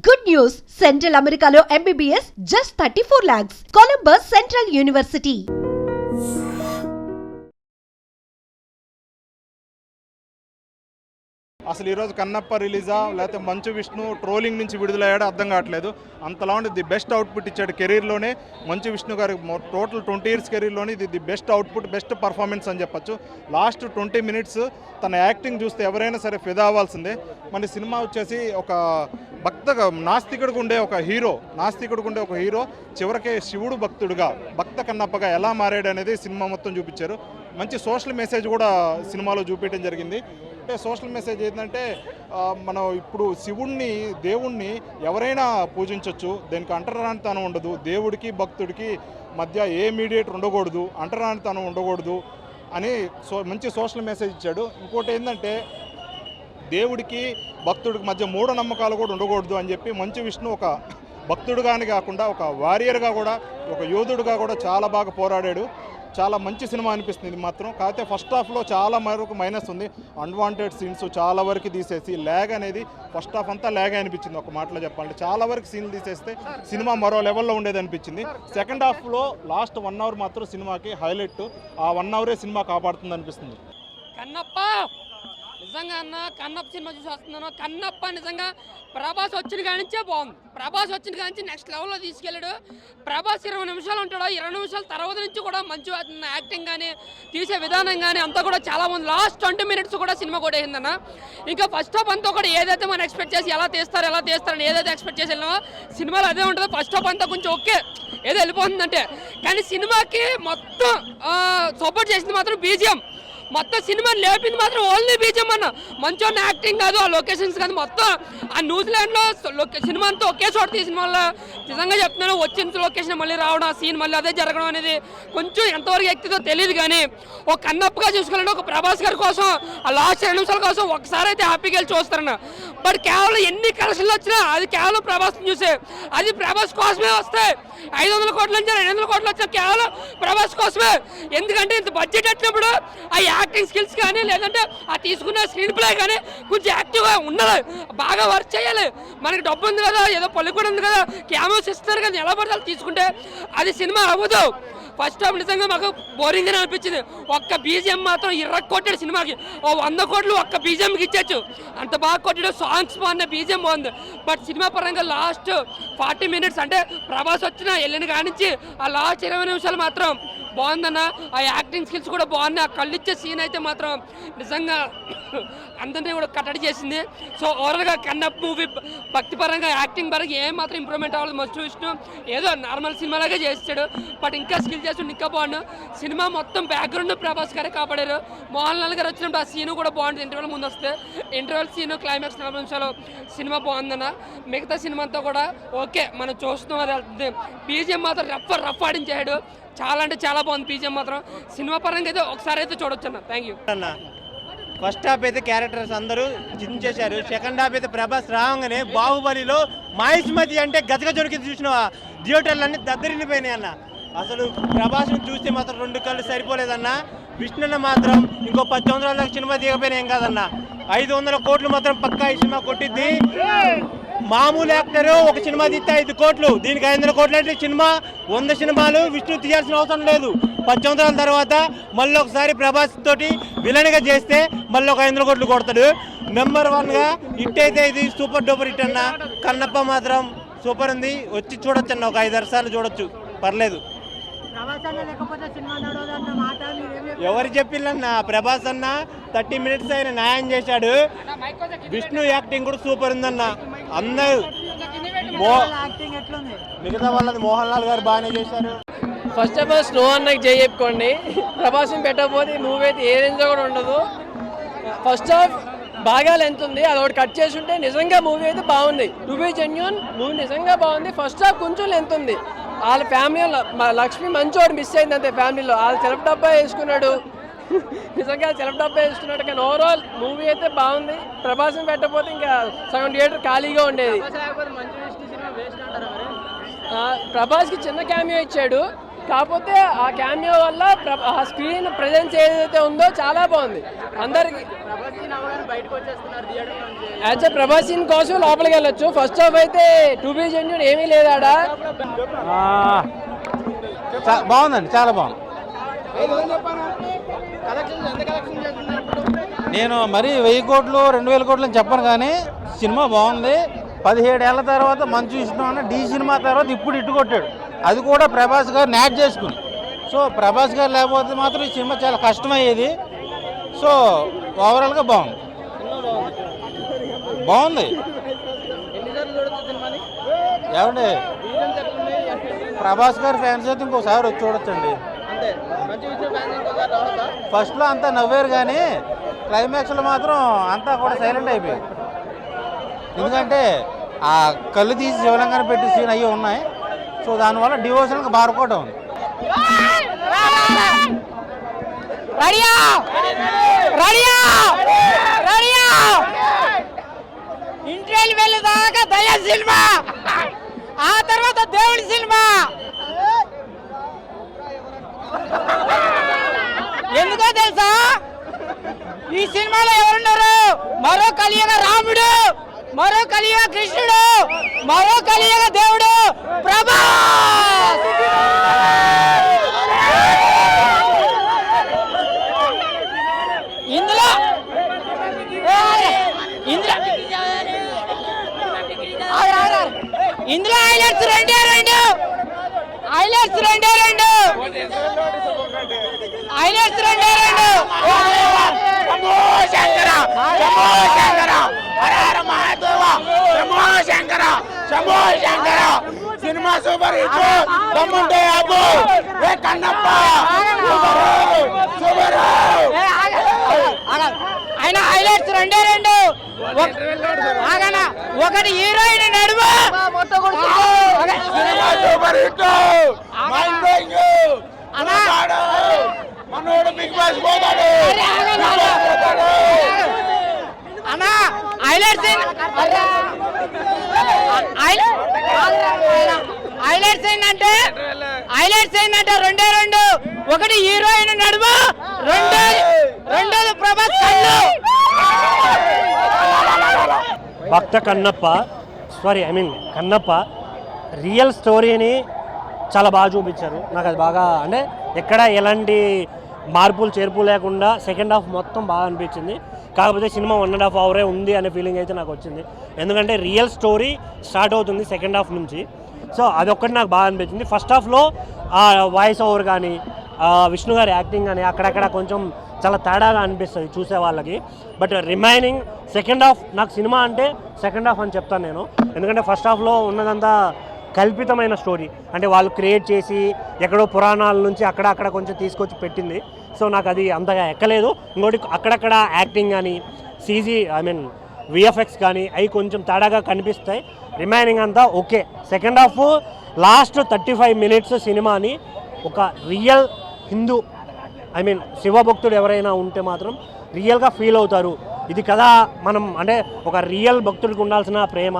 Good news! Central Americano MBBS just 34 lakhs. Columbus Central University. అసలు ఈరోజు కన్నప్ప రిలీజా లేకపోతే Manchu Vishnu trolling నుంచి విడుదలయ్యాడో అర్థం కావట్లేదు. అంతలా ఉండి ది బెస్ట్ అవుట్పుట్ ఇచ్చాడు కెరీర్లోనే. మంచు విష్ణు గారి టోటల్ 20 years కెరీర్లోని ఇది the best output, best performance అని చెప్పొచ్చు. లాస్ట్ 20 minutes తన యాక్టింగ్ చూస్తే ఎవరైనా సరే ఫిదా అవ్వాల్సిందే. మన సినిమా వచ్చేసి ఒక నాస్తికుడిగా ఉండే ఒక హీరో చివరికి శివుడు భక్త కన్నప్పగా ఎలా మారాడు అనేది సినిమా మొత్తం చూపించారు. మంచి సోషల్ మెసేజ్ కూడా సినిమాలో చూపించడం జరిగింది. అంటే సోషల్ మెసేజ్ ఏంటంటే మనం ఇప్పుడు శివుణ్ణి దేవుణ్ణి ఎవరైనా పూజించవచ్చు, దానికి అంటరానితనం ఉండదు. దేవుడికి భక్తుడికి మధ్య ఏ మీడియేటర్ ఉండకూడదు, అంటరానితనం ఉండకూడదు అని మంచి సోషల్ మెసేజ్ ఇచ్చాడు. ఇంకోటి ఏంటంటే దేవుడికి భక్తుడికి మధ్య మూఢనమ్మకాలు కూడా ఉండకూడదు అని చెప్పి మంచు విష్ణు ఒక భక్తుడుగానే కాకుండా ఒక వారియర్గా కూడా, ఒక యోధుడుగా కూడా చాలా బాగా పోరాడాడు. చాలా మంచి సినిమా అనిపిస్తుంది ఇది మాత్రం. కాకపోతే ఫస్ట్ హాఫ్లో చాలా వరకు మైనస్ ఉంది. అన్వాంటెడ్ సీన్స్ చాలా వరకు తీసేసి ల్యాగ్ అనేది ఫస్ట్ హాఫ్ అంతా ల్యాగ్ అనిపించింది. ఒక మాటలో చెప్పాలంటే చాలా వరకు సీన్లు తీసేస్తే సినిమా మరో లెవెల్లో ఉండేది అనిపించింది. సెకండ్ హాఫ్లో లాస్ట్ 1 hour మాత్రం సినిమాకి హైలైట్. ఆ 1 hour సినిమా కాపాడుతుంది అనిపిస్తుంది. కన్నప్ప నిజంగా అన్న కన్నప్ప సినిమా చూసి వస్తున్నాను. కన్నప్ప నిజంగా ప్రభాస్ వచ్చిన కానించే బాగుంది. ప్రభాస్ వచ్చిన కానించి నెక్స్ట్ లెవెల్లో తీసుకెళ్ళాడు. ప్రభాస్ 20 నిమిషాలు ఉంటాడు. 20 నిమిషాల తర్వాత నుంచి కూడా మంచి యాక్టింగ్ కానీ తీసే విధానం కానీ అంతా కూడా చాలా బాగుంది. లాస్ట్ 20 minutes కూడా సినిమా కూడా అయిందన్న. ఇంకా ఫస్ట్ హాఫ్ అంతా కూడా ఏదైతే మనం ఎక్స్పెక్ట్ చేసి ఎలా తీస్తారని ఏదైతే ఎక్స్పెక్ట్ చేసి వెళ్ళినా సినిమాలో అదే ఉంటుందో. ఫస్ట్ హాఫ్ అంతా కొంచెం ఓకే ఏదో వెళ్ళిపోతుందంటే, కానీ సినిమాకి మొత్తం సపోర్ట్ చేసింది మాత్రం బీజిఎం. మొత్తం సినిమాని లేపింది మాత్రం ఓన్లీ బీజిఎం అన్న. మంచోన్న యాక్టింగ్ కాదు, ఆ లొకేషన్స్ కాదు, మొత్తం ఆ న్యూజిలాండ్లో సినిమా అంతా ఒకే చోట తీసిన వల్ల నిజంగా చెప్తున్నాను, వచ్చిన లొకేషన్ మళ్ళీ రావడం, ఆ సీన్ మళ్ళీ అదే జరగడం అనేది కొంచెం ఎంతవరకు ఎక్కిందో తెలియదు. కానీ ఒక కన్నప్పగా చూసుకోవాలంటే ఒక ప్రభాస్ గారి కోసం ఆ లాస్ట్ 2 నిమిషాల కోసం ఒకసారి అయితే హ్యాపీగా వెళ్ళి చూస్తారన్న. బట్ కేవలం ఎన్ని కలెక్షన్లు వచ్చినా అది కేవలం ప్రభాస్ చూసే, అది ప్రభాస్ కోసమే వస్తాయి. 500 కోట్ల నుంచి 200 కోట్లు వచ్చినా కేవలం ప్రభాస్ కోసమే. ఎందుకంటే ఇంత బడ్జెట్ వచ్చినప్పుడు ఆ యాక్టింగ్ స్కిల్స్ కానీ లేదంటే ఆ తీసుకున్న స్క్రీన్ ప్లే కానీ కొంచెం యాక్టివ్గా ఉండాలి, బాగా వర్క్ చేయాలి. మనకి డబ్బు ఉంది కదా, ఏదో పళ్ళు కూడా ఉంది కదా, క్యామోస్ ఇస్తారు కదా, ఎలా పడతారు తీసుకుంటే అది సినిమా అవ్వదు. ఫస్ట్ హాఫ్ నిజంగా మాకు బోరింగ్ అని అనిపించింది. ఒక్క బీజిఎం మాత్రం కొట్టాడు సినిమాకి. 100 కోట్లు ఒక్క బీజిఎంకి ఇచ్చచ్చు, అంత బాగా కొట్టాడు. సాంగ్స్ బాగున్నాయి, బీజిఎం బాగుంది. బట్ సినిమా పరంగా లాస్ట్ 40 minutes అంటే ప్రభాస్ వచ్చిన వెళ్ళిన కానించి ఆ లాస్ట్ 20 నిమిషాలు మాత్రం బాగుందన్న. ఆ యాక్టింగ్ స్కిల్స్ కూడా బాగున్నాయి. ఆ కళ్ళిచ్చే సీన్ అయితే మాత్రం నిజంగా అందరినీ కూడా కట్టడి చేసింది. సో ఓవరాల్గా కన్నప్ప మూవీ భక్తి పరంగా యాక్టింగ్ పరంగా ఏం మాత్రం ఇంప్రూవ్మెంట్ అవ్వాలి. మంచు విష్ణు ఏదో నార్మల్ సినిమాలాగే చేస్తాడు, బట్ ఇంకా స్కిల్ చేస్తుండే ఇంకా బాగుండు. సినిమా మొత్తం బ్యాక్గ్రౌండ్ ప్రభాస్ గారే కాపాడారు. మోహన్ లాల్ గారు వచ్చినప్పుడు ఆ సీను కూడా బాగుంటుంది. ఇంటర్వెల్ ముందు వస్తే ఇంటర్వెల్ సీను క్లైమాక్స్ 40 నిమిషాలు సినిమా బాగుందన్న. మిగతా సినిమా అంతా కూడా ఓకే మనం చూస్తున్నాం, అది వెళ్తుంది. బీజిఎం మాత్రం రఫ్ ఆడించాడు. చాలా అంటే చాలా బాగుంది బీజిఎం మాత్రం. సినిమా పరంగా అయితే ఒకసారి అయితే చూడొచ్చు అన్న. థ్యాంక్ యూ అన్న. ఫస్ట్ హాఫ్ అయితే క్యారెక్టర్స్ అందరూ చించేశారు. సెకండ్ హాఫ్ అయితే ప్రభాస్ రాగానే బాహుబలిలో మాయిస్మతి అంటే గజగజొరికి చూసిన థియేటర్లు అన్నీ దద్దరిల్లిపోయినాయి అన్న. అసలు ప్రభాస్ని చూస్తే మాత్రం 2 కళ్ళు సరిపోలేదన్న. విష్ణున్న మాత్రం ఇంకో 10 సంవత్సరాల దాకా సినిమా దిగపోయినా ఏం కాదన్న. 500 కోట్లు మాత్రం పక్కా ఈ సినిమా కొట్టిద్ది. మామూలు యాక్టర్ ఒక సినిమా తీస్తే 5 కోట్లు, దీనికి 500 కోట్లు అంటే సినిమా 100 సినిమాలు విష్ణు తీయాల్సిన అవసరం లేదు. 10 సంవత్సరాల తర్వాత మళ్ళీ ఒకసారి ప్రభాస్ తోటి విలన్గా చేస్తే మళ్ళీ ఒక 500 కోట్లు కొడతాడు. నెంబర్ 1గా హిట్ అయితే ఇది సూపర్ డూపర్ హిట్ అన్న. కన్నప్ప మాత్రం సూపర్ ఉంది, వచ్చి చూడొచ్చు అన్న. ఒక 5-6 సార్లు చూడొచ్చు, పర్లేదు. ఎవరు చెప్పిల్లన్న, ప్రభాస్ అన్న 30 minutes ఆయన న్యాయం చేశాడు. విష్ణు యాక్టింగ్ కూడా సూపర్ ఉందన్న. అందరూ మిగతా వాళ్ళది మోహన్ లాల్ గారు బాగానే చేశారు. ఫస్ట్ ఆఫ్ ఆల్ స్నో అన్నకి చేయి చెప్పుకోండి. ప్రభాస్ని పెట్టకపోతే ఈ మూవీ అయితే ఏ రేంజ్లో కూడా ఉండదు. ఫస్ట్ హాఫ్ బాగా లెంత్ ఉంది, అది ఒకటి కట్ చేసి ఉంటే నిజంగా మూవీ అయితే బాగుంది. టు బి జెన్యూన్ మూవీ నిజంగా బాగుంది. ఫస్ట్ హాఫ్ కొంచెం లెంత్ ఉంది. వాళ్ళ ఫ్యామిలీలో లక్ష్మి మంచోడు మిస్ అయింది అంతే. ఫ్యామిలీలో వాళ్ళ సెల్ఫ్ డబ్బా వేసుకున్నాడు, నిజంగా సెల్ఫ్ డబ్బా వేసుకున్నాడు. కానీ ఓవరాల్ మూవీ అయితే బాగుంది. ప్రభాస్ని పెట్టకపోతే ఇంకా సగం థియేటర్ ఖాళీగా ఉండేది. ప్రభాస్కి చిన్న క్యామియో ఇచ్చాడు, కాకపోతే ఆ క్యామియో వల్ల ఆ స్క్రీన్ ప్రెజెన్స్ ఏదైతే ఉందో చాలా బాగుంది అందరికి. యాజ్ ప్రభాస్ సీన్ కోసం లోపలికి వెళ్ళొచ్చు. ఫస్ట్ హాఫ్ అయితే టు బి జెన్యూన్ ఏమీ లేదాడా. బాగుందండి, చాలా బాగుంది. నేను మరి 1000 కోట్లు 2000 కోట్లు అని చెప్పను, కానీ సినిమా బాగుంది. 17 ఏళ్ల తర్వాత మంచు విష్ణు అన్న డి సినిమా తర్వాత ఇప్పుడు ఇట్టు కొట్టాడు, అది కూడా ప్రభాస్ గారు న్యాట్ చేసుకుని. సో ప్రభాస్ గారు లేకపోతే మాత్రం ఈ సినిమా చాలా కష్టమయ్యేది. సో ఓవరాల్గా బాగుంది. బాగుంది ఏమండి, ప్రభాస్ గారి ఫ్యాన్స్ అయితే ఇంకోసారి వచ్చి చూడొచ్చండి. ఫస్ట్లో అంతా నవ్వారు, కానీ క్లైమాక్స్లో మాత్రం అంతా కూడా సైలెంట్ అయిపోయారు. ఎందుకంటే ఆ కళ్ళు తీసి శివలింగాన్ని పెట్టి సీన్ అయ్యి ఉన్నాయి. సో దానివల్ల డివోషన్కి బారుకోవడం ఉంది. ఇంట్రెల్ వెళ్ళేదాకా దయ సినిమా, ఆ తర్వాత దేవుడి సినిమా. ఎందుకో తెలుసా, ఈ సినిమాలో ఎవరున్నారు? మరో కలియుగ రాముడు, మరో కలియుగ కృష్ణుడు, మరో కలియుగ దేవుడు ప్రభాస్. ఇందులో హైలైట్స్ రెండే రెండు హైలైట్స్ రెండే రెండు Shambho Shankara Shambho Shankara Hara Hara Mahadeva Shambho Shankara Shambho Shankara. Cinema super hit. దమ్ముంటే అబ్బు ఏ కన్నప్ప సూపర్. ఆయన హైలైట్స్ రెండే రెండు. ఒకటి హీరోయిన్ నడుము cinema super hit. Mind blowing. మనోడు బిగ్ బాస్ పోతాడు అన్నా. హైలైట్స్ ఏంటంటే రెండే రెండు. ఒకటి హీరోయిన్ నడుము, రెండోది ప్రభాస్ కళ్ళు. భక్త కన్నప్ప కన్నప్ప రియల్ స్టోరీని చాలా బాగా చూపించారు. నాకు అది బాగా అంటే ఎక్కడ ఎలాంటి మార్పులు చేర్పులు లేకుండా సెకండ్ హాఫ్ మొత్తం బాగా అనిపించింది. కాకపోతే సినిమా 1.5 అవరే ఉంది అనే ఫీలింగ్ అయితే నాకు వచ్చింది. ఎందుకంటే రియల్ స్టోరీ స్టార్ట్ అవుతుంది సెకండ్ హాఫ్ నుంచి. సో అదొక్కటి నాకు బాగా అనిపించింది. ఫస్ట్ హాఫ్లో ఆ వాయిస్ ఓవర్ కానీ విష్ణు గారి యాక్టింగ్ కానీ అక్కడక్కడ కొంచెం చాలా తేడాగా అనిపిస్తుంది చూసే వాళ్ళకి. బట్ రిమైనింగ్ సెకండ్ హాఫ్, నాకు సినిమా అంటే సెకండ్ హాఫ్ అని చెప్తాను నేను. ఎందుకంటే ఫస్ట్ హాఫ్లో ఉన్నదంతా కల్పితమైన స్టోరీ, అంటే వాళ్ళు క్రియేట్ చేసి ఎక్కడో పురాణాల నుంచి అక్కడ కొంచెం తీసుకొచ్చి పెట్టింది. సో నాకు అది అంతగా ఎక్కలేదు. ఇంకోటి అక్కడక్కడ యాక్టింగ్ కానీ విఎఫ్ఎక్స్ కానీ అవి కొంచెం తేడాగా కనిపిస్తాయి. రిమైనింగ్ అంతా okay. Second half last 35 minutes సినిమాని ఒక రియల్ హిందూ శివభక్తుడు ఎవరైనా ఉంటే మాత్రం రియల్గా ఫీల్ అవుతారు. ఇది కదా మనం అంటే ఒక రియల్ భక్తుడికి ఉండాల్సిన ప్రేమ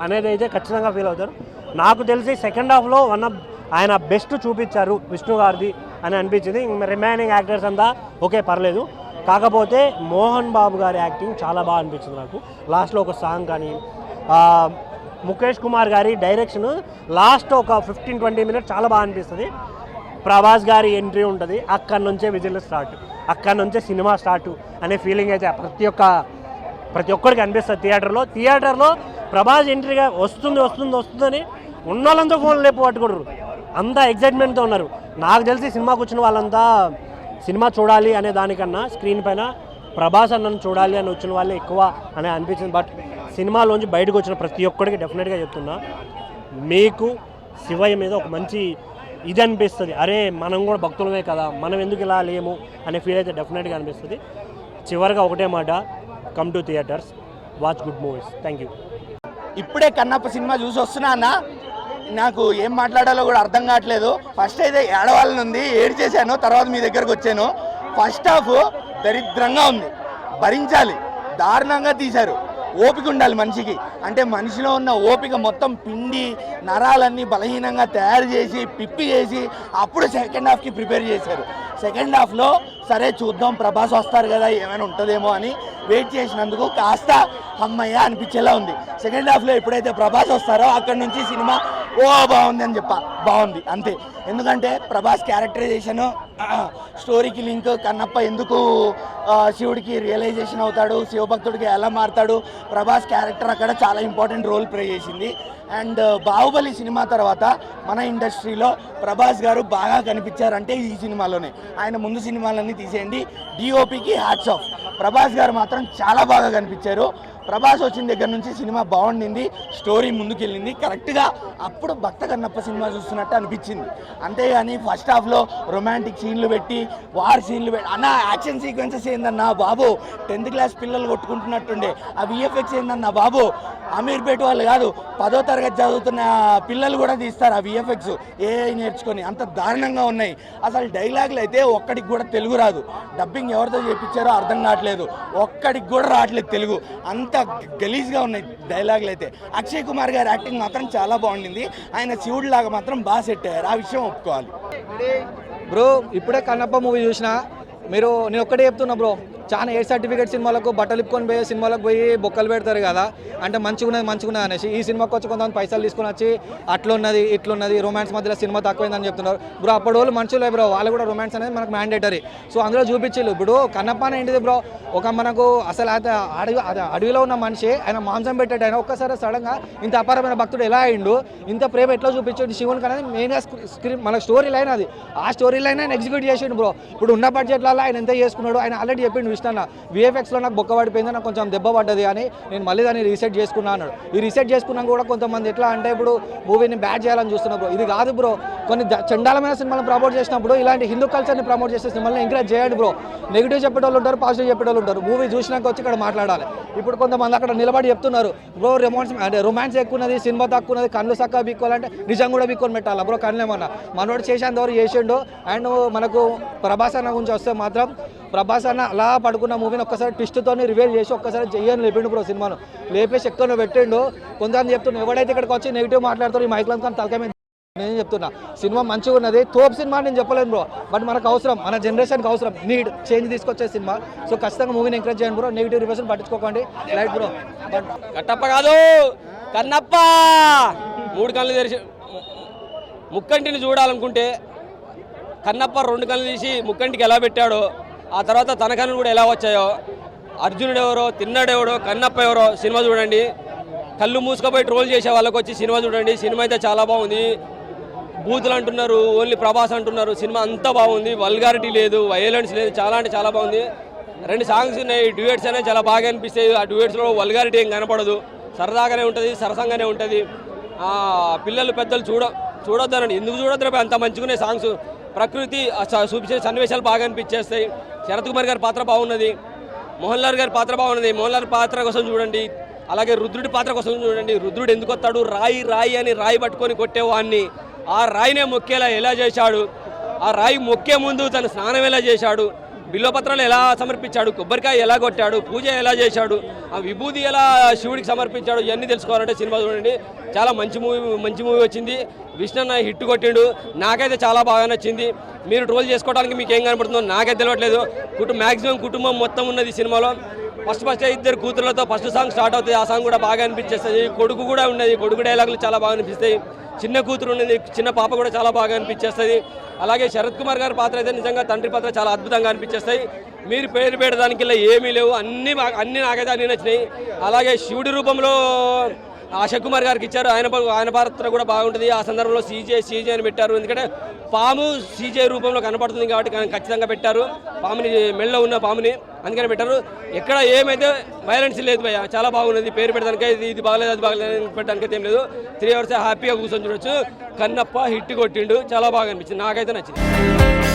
అనేది అయితే ఖచ్చితంగా ఫీల్ అవుతారు. నాకు తెలిసి సెకండ్ హాఫ్లో ఆయన బెస్ట్ చూపించారు విష్ణు గారిది అని అనిపించింది. రిమైనింగ్ యాక్టర్స్ అంతా ఓకే పర్లేదు. కాకపోతే మోహన్ బాబు గారి యాక్టింగ్ చాలా బాగా అనిపించింది నాకు. లాస్ట్లో ఒక సాంగ్ కానీ ముఖేష్ కుమార్ గారి డైరెక్షన్ లాస్ట్ ఒక 15-20 మినిట్స్ చాలా బాగా అనిపిస్తుంది. ప్రభాస్ గారి ఎంట్రీ ఉంటుంది, అక్కడి నుంచే విజిల్ స్టార్ట్, అక్కడి నుంచే సినిమా స్టార్ట్ అనే ఫీలింగ్ అయితే ప్రతి ఒక్కరికి అనిపిస్తుంది. థియేటర్లో ప్రభాస్ ఎంట్రీగా వస్తుందని ఉన్న వాళ్ళంతా ఫోన్ లేపు పట్టుకోరు, అంతా ఎగ్జైట్మెంట్తో ఉన్నారు. నాకు తెలిసి సినిమాకి వచ్చిన వాళ్ళంతా సినిమా చూడాలి అనే దానికన్నా స్క్రీన్ పైన ప్రభాస్ అన్నను చూడాలి అని వచ్చిన వాళ్ళే ఎక్కువ అని అనిపించింది. బట్ సినిమాలోంచి బయటకు వచ్చిన ప్రతి ఒక్కడికి డెఫినెట్గా చెప్తున్నా, మీకు శివయ్య మీద ఒక మంచి ఇది అనిపిస్తుంది. అరే మనం కూడా భక్తులమే కదా, మనం ఎందుకు ఇలా లేము అనే ఫీల్ అయితే డెఫినెట్గా అనిపిస్తుంది. చివరిగా ఒకటే మాట, come to theatres, watch good movies. Thank you. ఇప్పుడే కన్నప్ప సినిమా చూసి వస్తున్నా అన్న, నాకు ఏం మాట్లాడాలో కూడా అర్థం కావట్లేదు. ఫస్ట్ అయితే ఏడవాళ్ళని ఉంది, ఏడు చేశాను, తర్వాత మీ దగ్గరకు వచ్చాను. ఫస్ట్ హాఫ్ దరిద్రంగా ఉంది, భరించాలి, దారుణంగా తీశారు. ఓపిక ఉండాలి మనిషికి. అంటే మనిషిలో ఉన్న ఓపిక మొత్తం పిండి నరాలన్నీ బలహీనంగా తయారు చేసి పిప్పి చేసి అప్పుడు సెకండ్ హాఫ్కి ప్రిపేర్ చేశారు. సెకండ్ హాఫ్లో సరే చూద్దాం ప్రభాస్ వస్తారు కదా ఏమైనా ఉంటుందేమో అని వెయిట్ చేసినందుకు కాస్త అమ్మయ్య అనిపించేలా ఉంది. సెకండ్ హాఫ్లో ఎప్పుడైతే ప్రభాస్ వస్తారో అక్కడి నుంచి సినిమా బాగుంది అని బాగుంది అంతే. ఎందుకంటే ప్రభాస్ క్యారెక్టరైజేషను, స్టోరీకి లింక్, కన్నప్ప ఎందుకు శివుడికి రియలైజేషన్ అవుతాడు, శివభక్తుడికి ఎలా మారుతాడు, ప్రభాస్ క్యారెక్టర్ అక్కడ చాలా ఇంపార్టెంట్ రోల్ ప్లే చేసింది. అండ్ బాహుబలి సినిమా తర్వాత మన ఇండస్ట్రీలో ప్రభాస్ గారు బాగా కనిపించారంటే ఈ సినిమాలోనే. ఆయన ముందు సినిమాలన్నీ తీసేయండి, డిఓపికి హ్యాట్స్ ఆఫ్. ప్రభాస్ గారు మాత్రం చాలా బాగా కనిపించారు. ప్రభాస్ వచ్చిన దగ్గర నుంచి సినిమా బాగుండింది, స్టోరీ ముందుకెళ్ళింది కరెక్ట్గా. అప్పుడు భక్త కన్నప్ప సినిమా చూస్తున్నట్టు అనిపించింది. అంతేగాని ఫస్ట్ హాఫ్లో రొమాంటిక్ సీన్లు పెట్టి వార్ సీన్లు పెట్టి అన్న యాక్షన్ సీక్వెన్సెస్ ఏందన్నా బాబు, 10th క్లాస్ పిల్లలు కొట్టుకుంటున్నట్టుండే. ఆ విఎఫ్ఎక్స్ ఏందన్నా బాబు, అమీర్పేట వాళ్ళు కాదు 10వ తరగతి చదువుతున్న పిల్లలు కూడా తీస్తారు ఆ విఎఫ్ఎక్స్ ఏఐ నేర్చుకొని. అంత దారుణంగా ఉన్నాయి. అసలు డైలాగులు అయితే ఒక్కడికి కూడా తెలుగు రాదు. డబ్బింగ్ ఎవరితో చేయించారో అర్థం కావట్లేదు, ఒక్కడికి కూడా రావట్లేదు తెలుగు. అంత గలీజ్గా ఉన్నాయి డైలాగులు అయితే. అక్షయ్ కుమార్ గారి యాక్టింగ్ మాత్రం చాలా బాగుండింది. ఆయన శివుడి లాగా మాత్రం బాగా సెట్ అయ్యారు, ఆ విషయం ఒప్పుకోవాలి. బ్రో ఇప్పుడే కన్నప్ప మూవీ చూసిన, నేను ఒక్కటే చెప్తున్నా బ్రో, చాలా 8 సర్టిఫికేట్ సినిమాలకు బట్టలు ఇప్పుకొని పోయి సినిమాలకు పోయి బొక్కలు పెడతారు కదా, అంటే మంచిగున్నది అనేసి ఈ సినిమాకి వచ్చి కొంతమంది పైసలు తీసుకొని వచ్చి అట్లున్నది ఇట్లున్నది రొమాన్స్ మధ్యలో సినిమా తక్కువైందని చెప్తున్నారు బ్రో. అప్పటి వాళ్ళు మనుషులే బ్రో, వాళ్ళు కూడా రొమాన్స్ అనేది మనకు మ్యాండేటరీ. సో అందులో చూపించారు. ఇప్పుడు కన్నప్ప ఏంటిది బ్రో, ఒక మనకు అసలు అడవిలో ఉన్న మనిషి, ఆయన మాంసం పెట్టాడు, ఆయన ఒక్కసారి సడన్గా ఇంత అపారమైన భక్తుడు ఎలా అయిండు, ఇంత ప్రేమ ఎట్లా చూపించాడు శివునికి అనేది మెయిన్గా స్క్రీన్ మన స్టోరీ లైన్ అది. ఆ స్టోరీ లైన్ ఆయన ఎగ్జిక్యూట్ చేసిండు బ్రో. ఇప్పుడు ఉన్న బడ్జెట్లలో ఆయన ఎంత చేసుకున్నాడు ఆయన ఆల్రెడీ చెప్పిండు. ఇష్టం విఎఫ్ఎక్స్లో నాకు బొక్క పడిపోయింది, నాకు కొంచెం దెబ్బ పడ్డది అని నేను మళ్ళీ దాన్ని రీసెట్ చేసుకున్నా అన్నాడు. ఈ రీసెట్ చేసుకున్నాక కూడా కొంతమంది ఎట్లా అంటే ఇప్పుడు మూవీని బ్యాడ్ చేయాలని చూస్తున్నారు బ్రో. ఇది కాదు బ్రో, కొన్ని చండాలమైన సినిమాలను ప్రమోట్ చేసినప్పుడు ఇలాంటి హిందూ కల్చర్ని ప్రమోట్ చేసే సినిమాలను ఎంకరేజ్ చేయండి బ్రో. నెగిటివ్ చెప్పేటోళ్ళు ఉంటారు, పాజిటివ్ చెప్పేటోళ్ళు ఉంటారు. మూవీ చూసినాక వచ్చి ఇక్కడ మాట్లాడాలి. ఇప్పుడు కొంతమంది అక్కడ నిలబడి చెప్తున్నారు బ్రో రొమాన్స్ ఎక్కున్నది, సినిమా తక్కువన్నది, కళ్ళు చక్కగా బిక్కోవాలంటే నిజం కూడా బిక్కొని పెట్టాలి బ్రో. కళ్ళేమన్నా మనోడు చేసేంతవరకు చేసిండు. అండ్ మనకు ప్రభాస్ అన్న గురించి వస్తే మాత్రం ప్రభాస్ అన్న అలా పడుకున్న మూవీని ఒక్కసారి ట్విస్ట్తో రివీల్ చేసి ఒక్కసారి చెయ్యని లేపిండు బ్రో. సినిమాను లేపేసి ఎక్కడ పెట్టిండు. కొంతమంది చెప్తున్నా ఎవడైతే ఇక్కడికి వచ్చి నెగిటివ్ మాట్లాడుతారో ఈ మైక్లో కానీ తలకాయ మీద నేను చెప్తున్నా సినిమా మంచిగా ఉన్నది. తోపు సినిమా నేను చెప్పలేను బ్రో, బట్ మనకు అవసరం, మన జనరేషన్కి అవసరం, నీడ్ చేంజ్ తీసుకొచ్చే సినిమా. సో ఖచ్చితంగా మూవీని ఎంకరేజ్ చేయండి బ్రో. నెగిటివ్ రివ్యూస్ పట్టించుకోకండి. Right bro. కట్టప్ప కాదు కన్నప్ప, 3 కళ్ళు తెరిచి ముక్కంటిని చూడాలనుకుంటే కన్నప్ప 2 కళ్ళు తీసి ముక్కంటికి ఎలా పెట్టాడో, ఆ తర్వాత తన కళ్ళు కూడా ఎలా వచ్చాయో, అర్జునుడు ఎవరో తిన్నాడెవడో కన్నప్ప ఎవరో సినిమా చూడండి. కళ్ళు మూసుకపోయి ట్రోల్ చేసే వాళ్ళకి వచ్చి సినిమా చూడండి. సినిమా అయితే చాలా బాగుంది. బూతులు అంటున్నారు, ఓన్లీ ప్రభాస్ అంటున్నారు. సినిమా అంతా బాగుంది, వల్గారిటీ లేదు, వైలెన్స్ లేదు, చాలా అంటే చాలా బాగుంది. 2 సాంగ్స్ ఉన్నాయి, డ్యూయెట్స్ అనేవి చాలా బాగా అనిపిస్తాయి. ఆ డ్యూయెట్స్లో వల్గారిటీ ఏం కనపడదు, సరదాగానే ఉంటుంది, సరసంగానే ఉంటుంది. పిల్లలు పెద్దలు చూడొద్దనండి, ఎందుకు చూడొద్దు, అంత మంచిగానే సాంగ్స్, ప్రకృతి చూపించే సన్నివేశాలు బాగా అనిపించేస్తాయి. శరత్ కుమార్ గారి పాత్ర బాగున్నది, మోహన్ లాల్ గారి పాత్ర బాగున్నది. మోహన్ లాల్ పాత్ర కోసం చూడండి, అలాగే రుద్రుడి పాత్ర కోసం చూడండి. రుద్రుడు ఎందుకు వస్తాడు, రాయి అని రాయి పట్టుకొని కొట్టేవాడిని ఆ రాయినే మొక్కేలా ఎలా చేశాడు, ఆ రాయి మొక్కే ముందు తన స్నానం ఎలా చేశాడు, బిల్వపత్రాలు ఎలా సమర్పించాడు, కొబ్బరికాయ ఎలా కొట్టాడు, పూజ ఎలా చేశాడు, ఆ విభూతి ఎలా శివుడికి సమర్పించాడు, ఇవన్నీ తెలుసుకోవాలంటే సినిమా చూడండి. చాలా మంచి మూవీ వచ్చింది. విష్ణు హిట్ కొట్టిండు, నాకైతే చాలా బాగా నచ్చింది. మీరు ట్రోల్ చేసుకోవడానికి మీకు ఏం కనపడుతుందో నాకైతే తెలియట్లేదు. మ్యాక్సిమం కుటుంబం మొత్తం ఉన్నది సినిమాలో. ఫస్ట్ 2 కూతుర్లతో ఫస్ట్ సాంగ్ స్టార్ట్ అవుతుంది, ఆ సాంగ్ కూడా బాగా అనిపించేస్తుంది. కొడుకు కూడా ఉన్నది, కొడుకు డైలాగులు చాలా బాగా అనిపిస్తాయి. చిన్న కూతురు ఉన్నది, చిన్న పాప కూడా చాలా బాగా అనిపించేస్తుంది. అలాగే శరత్ కుమార్ గారి పాత్ర అయితే నిజంగా తండ్రి పాత్ర చాలా అద్భుతంగా అనిపించేస్తాయి. మీరు పేరు పెట్టడానికి ఏమీ లేవు, అన్నీ నాకైతే అన్నీ నచ్చినాయి. అలాగే శివుడి రూపంలో అశోక్ కుమార్ గారికి ఇచ్చారు, ఆయన పాత్ర కూడా బాగుంటుంది. ఆ సందర్భంలో సీజే అని పెట్టారు, ఎందుకంటే పాము సీజే రూపంలో కనపడుతుంది కాబట్టి ఖచ్చితంగా పెట్టారు. పాముని మెళ్ళలో ఉన్న పాముని అందుకని పెట్టారు. ఎక్కడ ఏమైతే వైలెన్స్ లేదు భయ్య, చాలా బాగున్నది. పేరు పెట్టడానికే ఇది బాగలేదు అది బాగలేదు పెట్టడానికి ఏం లేదు. 3 hours హ్యాపీగా కూర్చొని చూడొచ్చు. కన్నప్ప హిట్ కొట్టిండు, చాలా బాగా అనిపించింది, నాకైతే నచ్చింది.